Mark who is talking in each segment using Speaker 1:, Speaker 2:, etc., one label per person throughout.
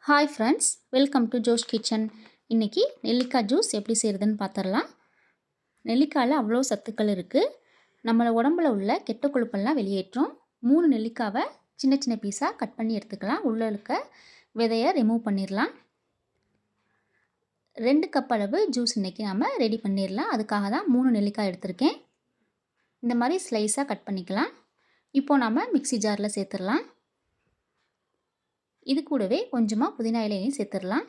Speaker 1: Hi friends, welcome to Josh kitchen. இன்றைக்கி நெல்லிக்காய் juice எப்படி செய்கிறதுன்னு பார்த்துடலாம். நெல்லிக்காயில் அவ்வளோ சத்துக்கள் இருக்குது. நம்மளை உடம்புல உள்ள கெட்ட கொழுப்பெல்லாம் வெளியேற்றும். 3 நெல்லிக்காவை சின்ன சின்ன பீஸாக கட் பண்ணி எடுத்துக்கலாம். உள்ளே இருக்க விதையை ரிமூவ் பண்ணிடலாம். 2 கப் அளவு ஜூஸ் இன்றைக்கி நம்ம ரெடி பண்ணிடலாம். அதுக்காக தான் 3 நெல்லிக்காய் எடுத்திருக்கேன். இந்த மாதிரி ஸ்லைஸாக கட் பண்ணிக்கலாம். இப்போது நம்ம மிக்ஸி ஜாரில் சேர்த்துடலாம். இது கூடவே கொஞ்சமாக புதினா இலையையும் சேர்த்துடலாம்.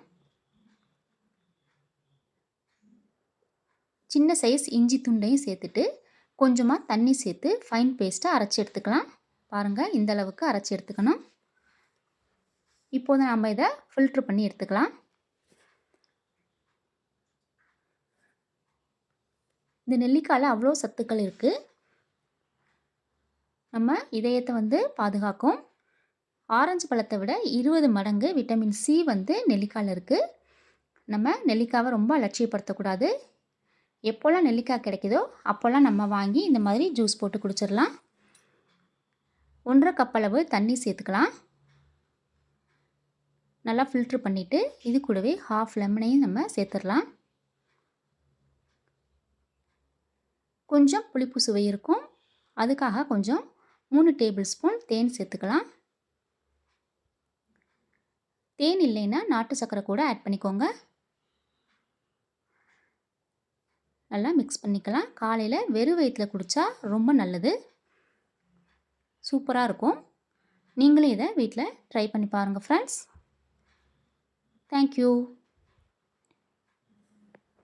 Speaker 1: சின்ன சைஸ் இஞ்சி துண்டையும் சேர்த்துட்டு கொஞ்சமாக தண்ணி சேர்த்து ஃபைன் பேஸ்ட்டாக அரைச்சி எடுத்துக்கலாம். பாருங்கள், இந்த அளவுக்கு அரைச்சி எடுத்துக்கணும். இப்போது நம்ம இதை ஃபில்ட்ரு பண்ணி எடுத்துக்கலாம். இந்த நெல்லிக்காயில் அவ்வளோ சத்துக்கள் இருக்குது. நம்ம இதயத்தை பாதுகாக்கும். ஆரஞ்சு பழத்தை விட 20 மடங்கு விட்டமின் சி நெல்லிக்காயில் இருக்குது. நம்ம நெல்லிக்காவை ரொம்ப அலட்சியப்படுத்தக்கூடாது. எப்போல்லாம் நெல்லிக்காய் கிடைக்குதோ அப்போல்லாம் நம்ம வாங்கி இந்த மாதிரி ஜூஸ் போட்டு குடிச்சிடலாம். 1.5 கப் அளவு தண்ணி சேர்த்துக்கலாம். நல்லா ஃபில்ட்ரு பண்ணிவிட்டு இது கூடவே ஹாஃப் லெமனையும் நம்ம சேர்த்துடலாம். கொஞ்சம் புளிப்பு சுவை இருக்கும். அதுக்காக கொஞ்சம் 3 டேபிள் ஸ்பூன் தேன் சேர்த்துக்கலாம். தேன் இல்லைன்னா நாட்டு சர்க்கரை கூட ஆட் பண்ணிக்கோங்க. நல்லா மிக்ஸ் பண்ணிக்கலாம். காலையில் வெறும் வயிற்றில் குடித்தா ரொம்ப நல்லது. சூப்பராக இருக்கும். நீங்களும் இதை வீட்டில் ட்ரை பண்ணி பாருங்கள் ஃப்ரெண்ட்ஸ். தேங்க்யூ.